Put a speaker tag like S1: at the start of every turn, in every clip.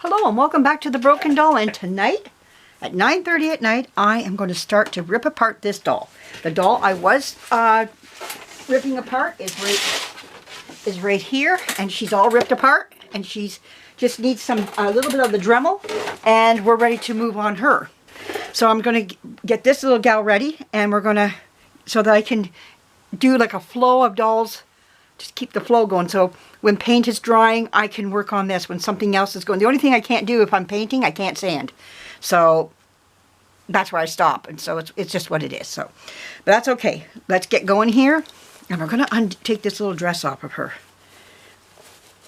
S1: Hello and welcome back to The Broken Doll, and tonight at 9:30 at night I am going to start to rip apart this doll. The doll I was ripping apart is right here, and she's all ripped apart, and she's just needs a little bit of the Dremel, and we're ready to move on her. So I'm going to get this little gal ready, and we're going to, so that I can do like a flow of dolls, just keep the flow going. So when paint is drying, I can work on this. When something else is going, the only thing I can't do if I'm painting, I can't sand. So that's where I stop, and so it's just what it is. So, but that's okay. Let's get going here, and we're going to take this little dress off of her.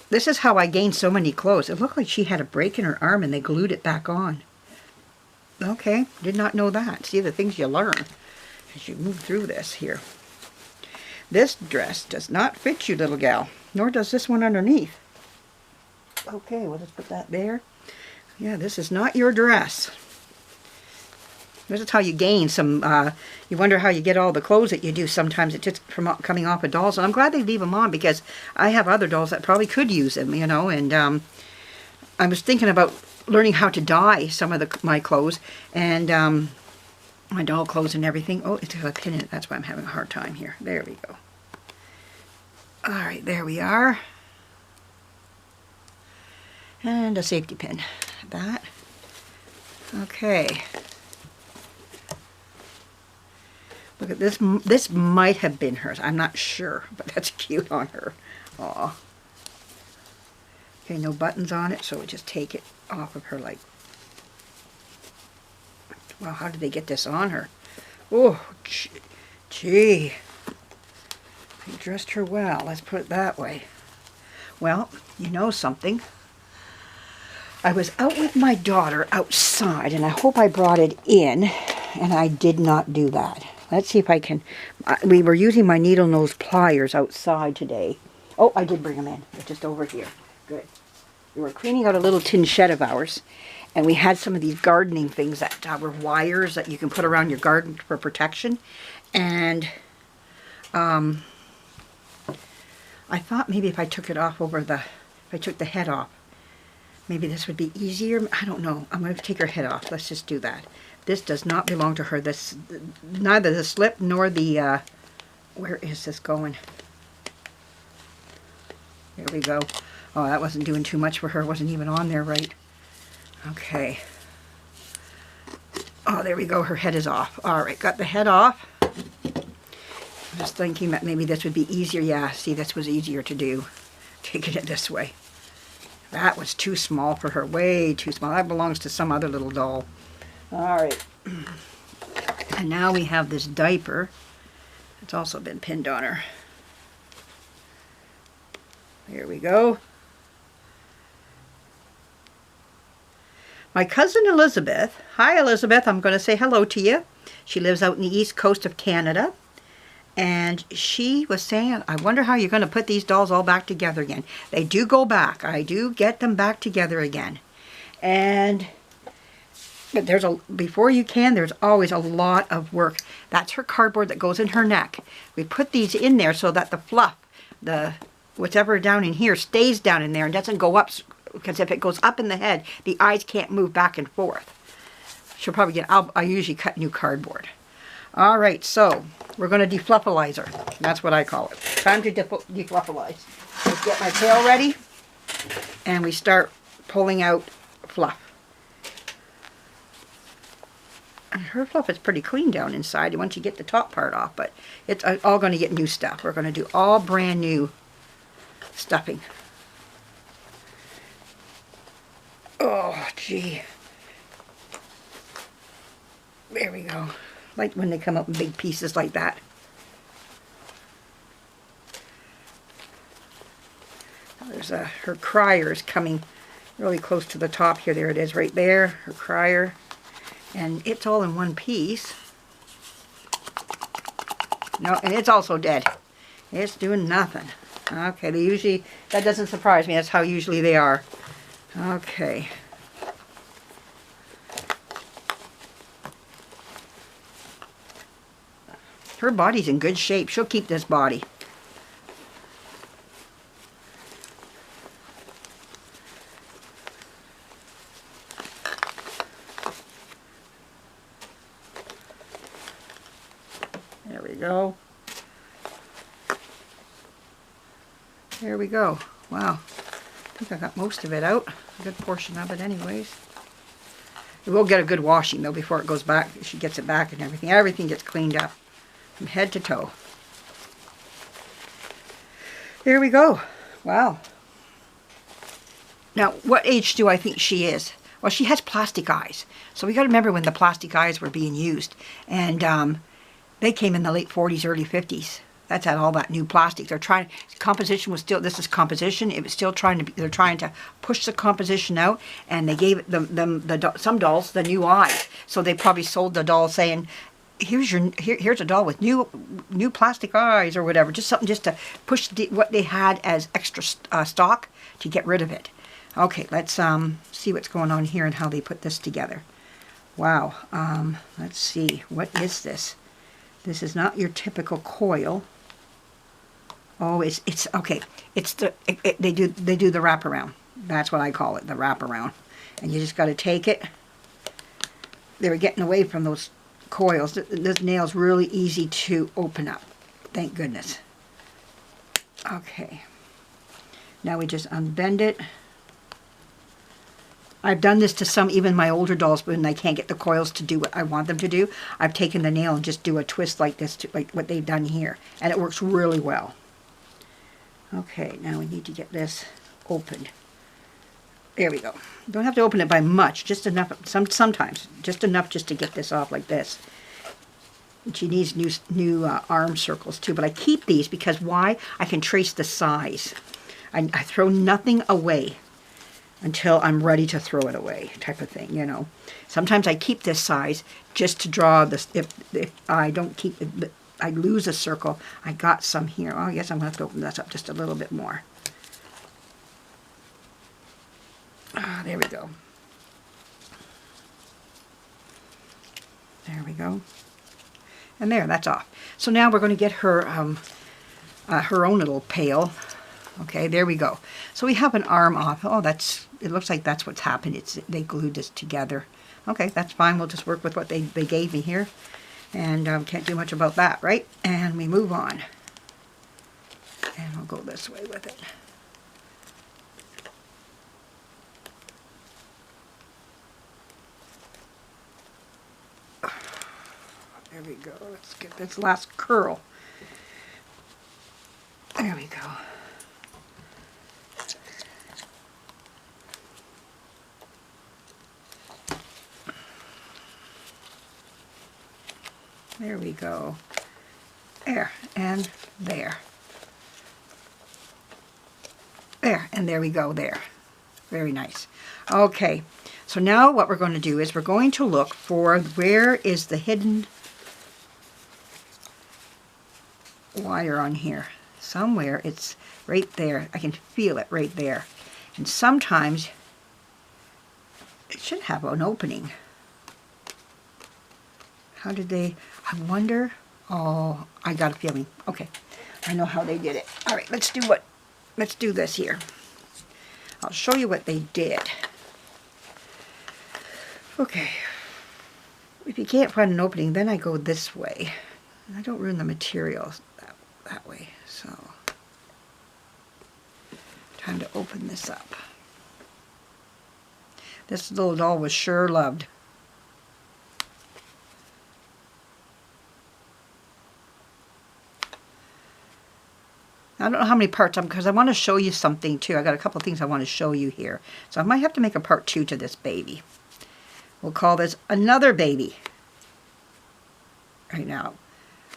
S1: This is how I gained so many clothes. It looked like she had a break in her arm, and they glued it back on. Okay, did not know that. See the things you learn as you move through this here. This dress does not fit you, little gal, nor does this one underneath. Okay, we'll just put that there. Yeah, this is not your dress. This is how you gain some, you wonder how you get all the clothes that you do. Sometimes it's just from coming off of dolls. And I'm glad they leave them on, because I have other dolls that probably could use them, you know. And I was thinking about learning how to dye some of my clothes, and my doll clothes and everything. Oh, it's got a pin in it. That's why I'm having a hard time here. There we go. All right, there we are. And a safety pin. That. Okay. Look at this. This might have been hers. I'm not sure, but that's cute on her. Aw. Okay, no buttons on it, so we just take it off of her like. Well, how did they get this on her? Oh, gee. They dressed her well. Let's put it that way. Well, you know something. I was out with my daughter outside, and I hope I brought it in, and I did not do that. Let's see if I can. We were using my needle nose pliers outside today. Oh, I did bring them in. They're just over here. Good. We were cleaning out a little tin shed of ours, and we had some of these gardening things that were wires that you can put around your garden for protection. And I thought maybe if I took it off if I took the head off, maybe this would be easier. I don't know. I'm going to take her head off. Let's just do that. This does not belong to her. This, neither the slip nor the, where is this going? There we go. Oh, that wasn't doing too much for her. It wasn't even on there right. Okay. Oh, there we go. Her head is off. All right, got the head off. I'm just thinking that maybe this would be easier. Yeah, see, this was easier to do. Taking it this way. That was too small for her. Way too small. That belongs to some other little doll. All right. And now we have this diaper. It's also been pinned on her. There we go. My cousin Elizabeth. Hi, Elizabeth. I'm going to say hello to you. She lives out in the east coast of Canada. And she was saying, I wonder how you're going to put these dolls all back together again. They do go back. I do get them back together again. But before you can, there's always a lot of work. That's her cardboard that goes in her neck. We put these in there so that the fluff, whatever down in here, stays down in there and doesn't go up. Because if it goes up in the head, the eyes can't move back and forth. She'll probably get, I usually cut new cardboard. All right, so we're going to defluffalize her. That's what I call it. Time to defluffalize. Let's get my tail ready, and we start pulling out fluff. And her fluff is pretty clean down inside once you get the top part off, but it's all going to get new stuff. We're going to do all brand new stuffing. Oh, gee. There we go. Like when they come up in big pieces like that. There's her crier is coming really close to the top here. There it is right there, her crier. And it's all in one piece. No, and it's also dead. It's doing nothing. Okay, they usually, that doesn't surprise me. That's how usually they are. Okay. Her body's in good shape. She'll keep this body. we go. There we go. Wow. I think I got most of it out. A good portion of it anyways. It will get a good washing though before it goes back. She gets it back and everything. Everything gets cleaned up from head to toe. There we go. Wow. Now, what age do I think she is? Well, she has plastic eyes. So we got to remember when the plastic eyes were being used. And they came in the late 40s, early 50s. That's had all that new plastic. They're trying, composition was still, this is composition. It was still trying to be, they're trying to push the composition out. And they gave some dolls the new eyes. So they probably sold the doll saying, here's a doll with new plastic eyes or whatever. Just something just to push what they had as extra stock to get rid of it. Okay, let's see what's going on here and how they put this together. Wow. Let's see. What is this? This is not your typical coil. Oh, it's okay. It's they do the wraparound. That's what I call it, the wraparound. And you just got to take it. They were getting away from those coils. This nail's really easy to open up. Thank goodness. Okay. Now we just unbend it. I've done this to some, even my older dolls, when I can't get the coils to do what I want them to do. I've taken the nail and just do a twist like this, like what they've done here. And it works really well. Okay, now we need to get this opened. There we go. Don't have to open it by much, just enough, sometimes, just enough just to get this off like this. And she needs new arm circles too, but I keep these because why? I can trace the size. I throw nothing away until I'm ready to throw it away, type of thing, you know. Sometimes I keep this size just to draw this. If I don't keep it, I lose a circle. I got some here. Oh, I guess I'm going to have to open this up just a little bit more. Ah, there we go. There we go. And there, that's off. So now we're going to get her her own little pail. Okay, there we go. So we have an arm off. Oh, it looks like that's what's happened. They glued this together. Okay, that's fine. We'll just work with what they gave me here. And can't do much about that, right? And we move on. And we'll go this way with it. There we go. Let's get this last curl. There we go. There we go. There and there. There and there we go there. Very nice. Okay, so now what we're going to do is we're going to look for where is the hidden wire on here. Somewhere it's right there. I can feel it right there. And sometimes it should have an opening. How did they, I wonder, oh, I got a feeling. Okay, I know how they did it. All right, let's do this here. I'll show you what they did. Okay, if you can't find an opening, then I go this way. I don't ruin the material that way, so time to open this up. This little doll was sure loved. I don't know how many parts because I want to show you something too. I got a couple of things I want to show you here. So I might have to make a part 2 to this baby. We'll call this another baby. Right now.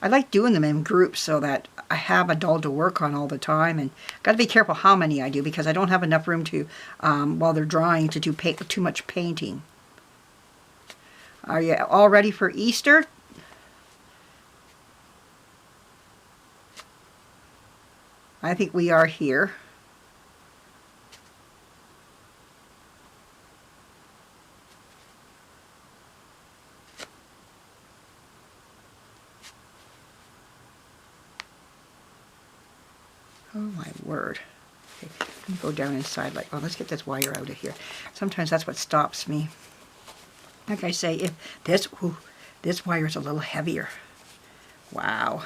S1: I like doing them in groups so that I have a doll to work on all the time. And got to be careful how many I do because I don't have enough room to, while they're drying, to do too much painting. Are you all ready for Easter? I think we are here. Oh my word. Okay, let me go down inside like, oh, let's get this wire out of here. Sometimes that's what stops me. Like I say, if this wire is a little heavier. Wow.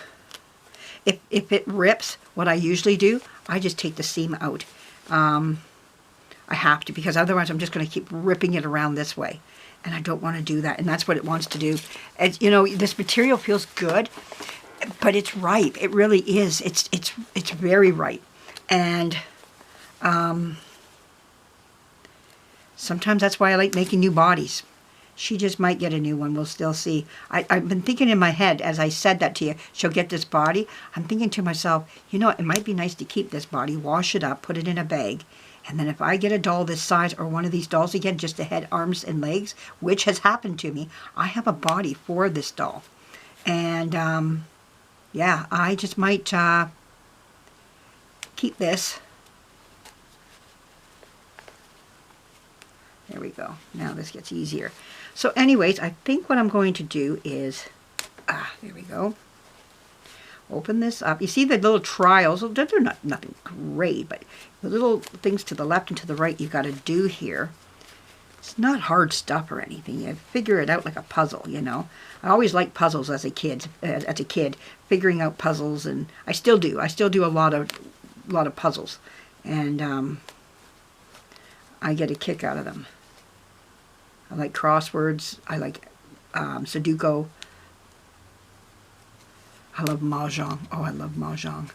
S1: If it rips, what I usually do, I just take the seam out. I have to, because otherwise I'm just going to keep ripping it around this way. And I don't want to do that. And that's what it wants to do. As, you know, this material feels good, but it's ripe. It really is. It's very ripe. And sometimes that's why I like making new bodies. She just might get a new one. We'll still see. I've been thinking in my head, as I said that to you, she'll get this body. I'm thinking to myself, you know, it might be nice to keep this body, wash it up, put it in a bag. And then if I get a doll this size, or one of these dolls again, just the head, arms, and legs, which has happened to me, I have a body for this doll. And, yeah, I just might keep this. There we go. Now this gets easier. So anyways, I think what I'm going to do is, there we go. Open this up. You see the little trials, they're nothing great, but the little things to the left and to the right you've got to do here. It's not hard stuff or anything. You figure it out like a puzzle, you know. I always liked puzzles as a kid, figuring out puzzles, and I still do. I still do a lot of puzzles, and I get a kick out of them. I like crosswords. I like Sudoku. I love Mahjong. Oh, I love Mahjong.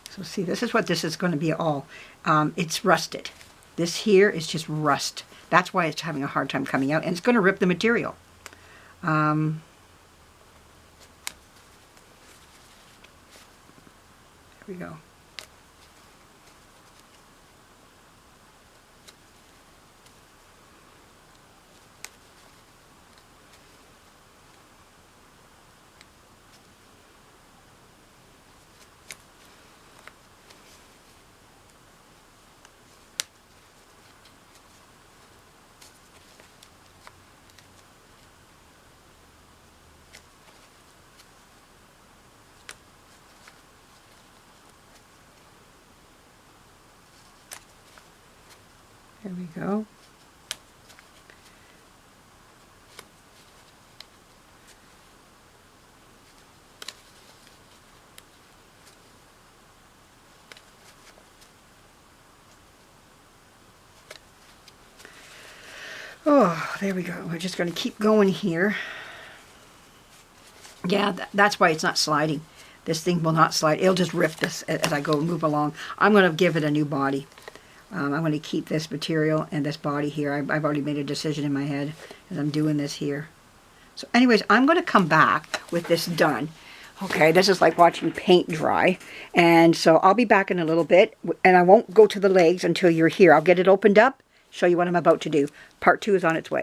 S1: So see, this is what this is going to be all. It's rusted. This here is just rust. That's why it's having a hard time coming out, and it's going to rip the material. There we go. There we go. Oh, there we go. We're just going to keep going here. Yeah, that's why it's not sliding. This thing will not slide. It'll just rip this as I go move along. I'm going to give it a new body. I'm going to keep this material and this body here. I've already made a decision in my head as I'm doing this here. So anyways, I'm going to come back with this done. Okay, this is like watching paint dry. And so I'll be back in a little bit. And I won't go to the legs until you're here. I'll get it opened up, show you what I'm about to do. Part 2 is on its way.